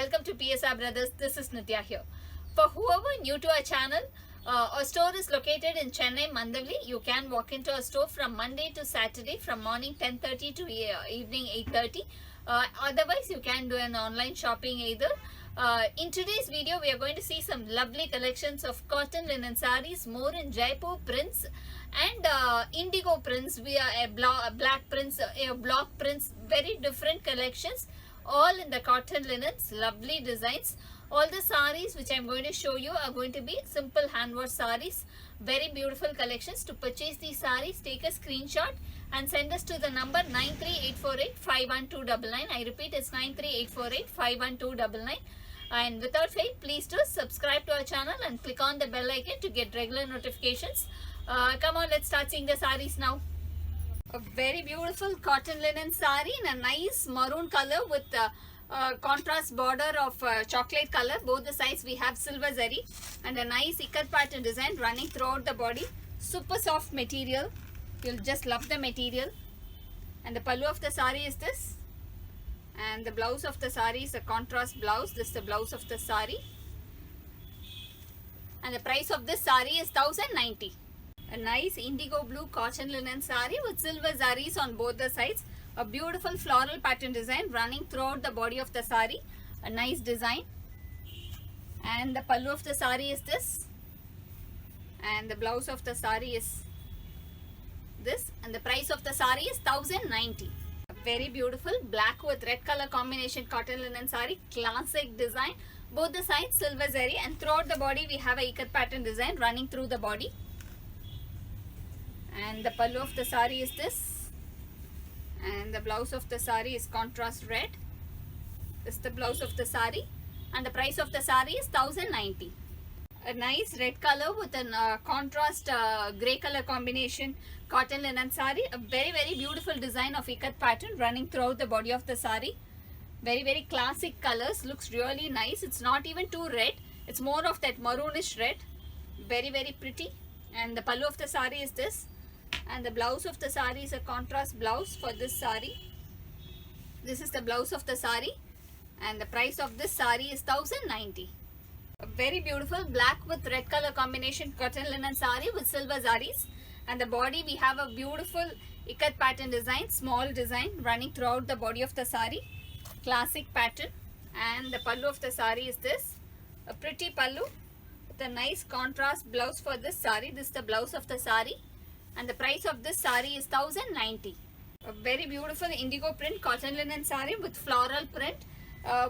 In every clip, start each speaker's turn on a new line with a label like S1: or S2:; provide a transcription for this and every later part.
S1: welcome to PSR Brothers. This is Nitya here. For whoever new to our channel, our store is located in Chennai, Mandavli. You can walk into our store from Monday to Saturday from morning 10:30 to evening 8:30. Otherwise, you can do an online shopping either. In today's video, we are going to see some lovely collections of cotton linen sarees, more in Jaipur prints and indigo prints. We are black prints, block prints, very different collections, all in the cotton linens, lovely designs. All the sarees which I am going to show you are going to be simple hand wash sarees. Very beautiful collections. To purchase these sarees, take a screenshot and send us to the number 938485129. I repeat, it's 938485129. And without fail, please do subscribe to our channel and click on the bell icon to get regular notifications. Come on, let's start seeing the sarees now. A very beautiful cotton linen saree in a nice maroon color with contrast border of chocolate color. Both the sides we have silver zari and a nice ikat pattern design running throughout the body. Super soft material. You'll just love the material. And the pallu of the saree is this. And the blouse of the saree is a contrast blouse. This is the blouse of the saree. And the price of this saree is 1090. A nice indigo blue cotton linen saree with silver zaris on both the sides. A beautiful floral pattern design running throughout the body of the saree. A nice design. And the pallu of the saree is this. And the blouse of the saree is this. And the price of the saree is 1090. A very beautiful black with red color combination cotton linen saree. Classic design. Both the sides silver zari, and throughout the body we have a ikat pattern design running through the body. And the pallu of the saree is this. And the blouse of the saree is contrast red. This is the blouse of the saree. And the price of the saree is 1090. A nice red color with a contrast grey color combination cotton linen saree. A very beautiful design of ikat pattern running throughout the body of the saree. Very classic colors. Looks really nice. It's not even too red. It's more of that maroonish red. Very pretty. And the pallu of the saree is this. And the blouse of the saree is a contrast blouse for this saree. This is the blouse of the saree. And the price of this saree is 1090. A very beautiful black with red color combination cotton linen saree with silver zaris. And the body we have a beautiful ikat pattern design, small design running throughout the body of the saree. Classic pattern. And the pallu of the saree is this. A pretty pallu with a nice contrast blouse for this saree. This is the blouse of the saree. And the price of this saree is 1090. A very beautiful indigo print cotton linen saree with floral print.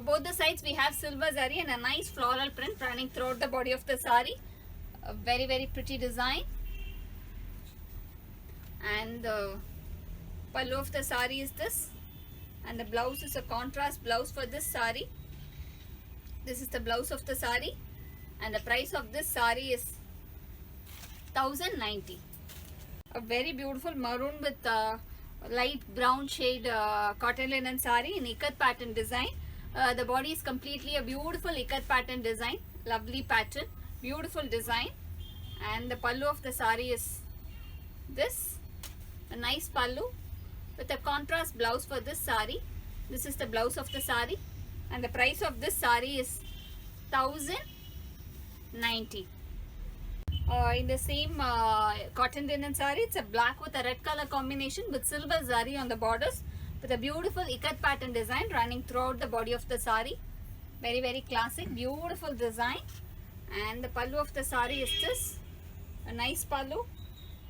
S1: Both the sides we have silver zari and a nice floral print running throughout the body of the saree. A very pretty design. And the pallu of the saree is this. And the blouse is a contrast blouse for this saree. This is the blouse of the saree. And the price of this saree is 1090. A very beautiful maroon with light brown shade cotton linen saree in ikat pattern design. The body is completely a beautiful ikat pattern design. Lovely pattern. Beautiful design. And the pallu of the saree is this. A nice pallu with a contrast blouse for this saree. This is the blouse of the saree. And the price of this saree is 1090. In the same cotton linen saree, it's a black with a red color combination with silver zari on the borders with a beautiful ikat pattern design running throughout the body of the saree. Very classic, beautiful design. And the pallu of the saree is this. A nice pallu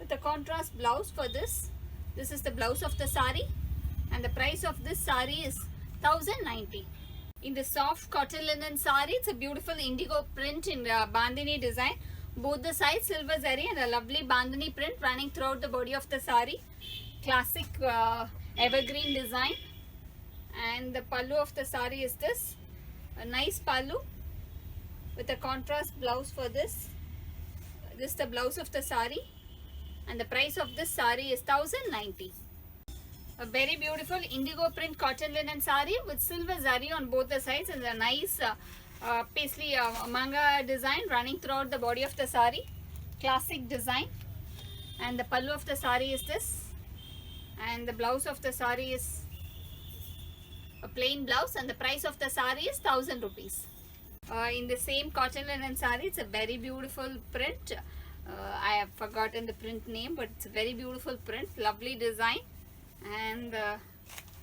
S1: with a contrast blouse for this. This is the blouse of the saree. And the price of this saree is 1090. In the soft cotton linen saree, it's a beautiful indigo print in bandhani design. Both the sides silver zari and a lovely bandhani print running throughout the body of the saree. Classic evergreen design. And the pallu of the saree is this. A nice pallu with a contrast blouse for this. This is the blouse of the saree. And the price of this saree is 1090. A very beautiful indigo print cotton linen saree with silver zari on both the sides and a nice paisley manga design running throughout the body of the saree. Classic design. And the pallu of the saree is this. And the blouse of the saree is a plain blouse, and the price of the saree is 1000 rupees. In the same cotton linen saree, it's a very beautiful print. I have forgotten the print name, but it's a very beautiful print, lovely design. And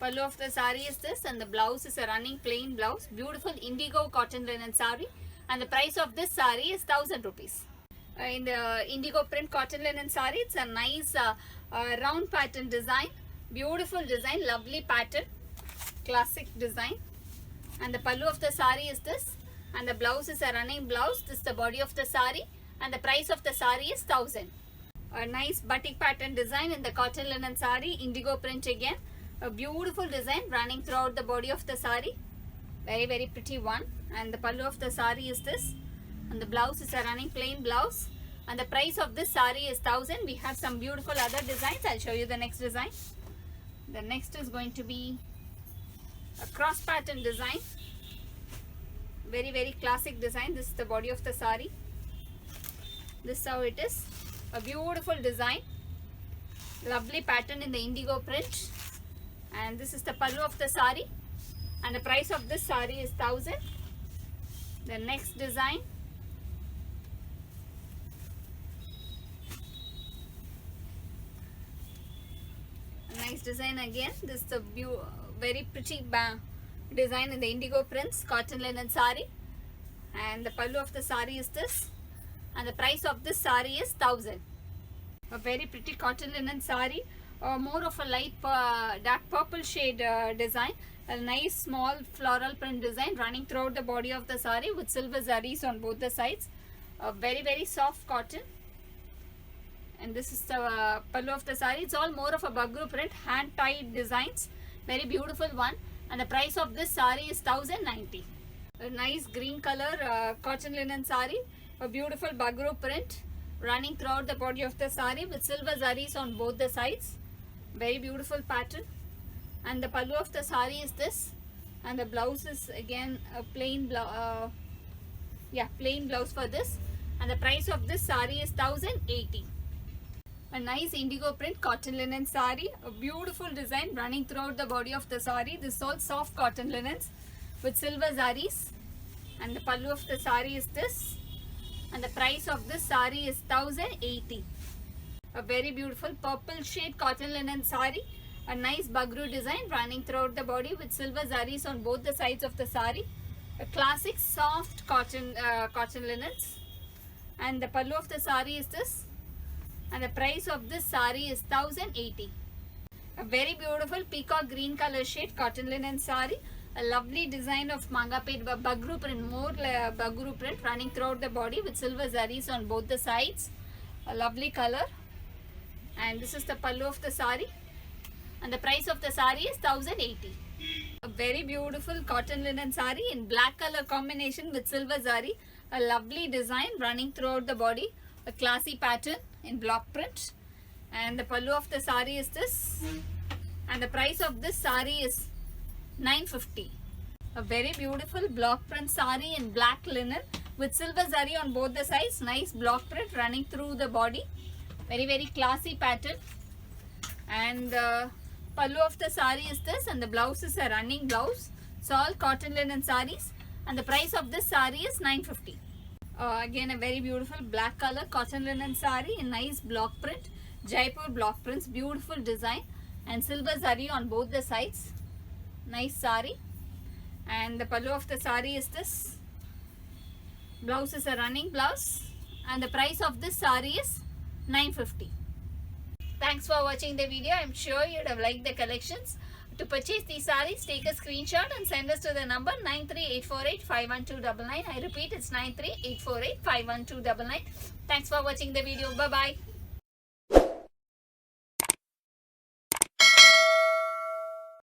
S1: pallu of the saree is this, and the blouse is a running plain blouse, beautiful indigo cotton linen saree, and the price of this saree is 1000 rupees. In the indigo print cotton linen saree, it's a nice round pattern design, beautiful design, lovely pattern, classic design. And the pallu of the saree is this, and the blouse is a running blouse. This is the body of the saree, and the price of the saree is 1000. A nice batik pattern design in the cotton linen saree, indigo print again, a beautiful design running throughout the body of the saree, very pretty one. And the pallu of the saree is this, and the blouse is a running plain blouse, and the price of this saree is 1000. We have some beautiful other designs. I'll show you the next design. The next is going to be a cross pattern design, very classic design. This is the body of the saree. This is how it is, a beautiful design, lovely pattern in the indigo print. And this is the pallu of the saree, and the price of this saree is 1000. The next design, a nice design again. This is the very pretty design in the indigo prints cotton linen saree, and the pallu of the saree is this, and the price of this saree is 1000. A very pretty cotton linen saree, more of a light dark purple shade design, a nice small floral print design running throughout the body of the saree with silver zaris on both the sides. A very soft cotton. And this is the pallu of the saree. It's all more of a bagru print, hand tied designs, very beautiful one, and the price of this saree is 1090. A nice green color cotton linen saree, a beautiful bagru print running throughout the body of the saree with silver zaris on both the sides, very beautiful pattern. And the pallu of the saree is this, and the blouse is again a plain plain blouse for this, and the price of this saree is 1080. A nice indigo print cotton linen saree, a beautiful design running throughout the body of the saree. This is all soft cotton linens with silver zaris, and the pallu of the saree is this, and the price of this saree is 1080. A very beautiful purple shade cotton linen saree, a nice bagru design running throughout the body with silver zaris on both the sides of the saree, a classic soft cotton linens. And the pallu of the saree is this, and the price of this saree is 1080. A very beautiful peacock green color shade cotton linen saree, a lovely design of mangapet bagru print, more bagru print running throughout the body with silver zaris on both the sides, a lovely color. And this is the pallu of the saree, and the price of the saree is 1080. A very beautiful cotton linen saree in black color combination with silver zari, a lovely design running throughout the body, a classy pattern in block print. And the pallu of the saree is this, and the price of this saree is 950. A very beautiful block print saree in black linen with silver zari on both the sides, nice block print running through the body, very classy pattern. And the pallu of the saree is this, and the blouse is a running blouse. It's all cotton linen sarees, and the price of this saree is 950. Again a very beautiful black color cotton linen saree in nice block print, Jaipur block prints, beautiful design, and silver zari on both the sides, nice saree. And the pallu of the saree is this, blouse is a running blouse, and the price of this saree is 950. Thanks for watching the video. I'm sure you'd have liked the collections. To purchase these sarees, take a screenshot and send us to the number 93848-51299. I repeat, it's 93848-51299. Thanks for watching the video. Bye-bye.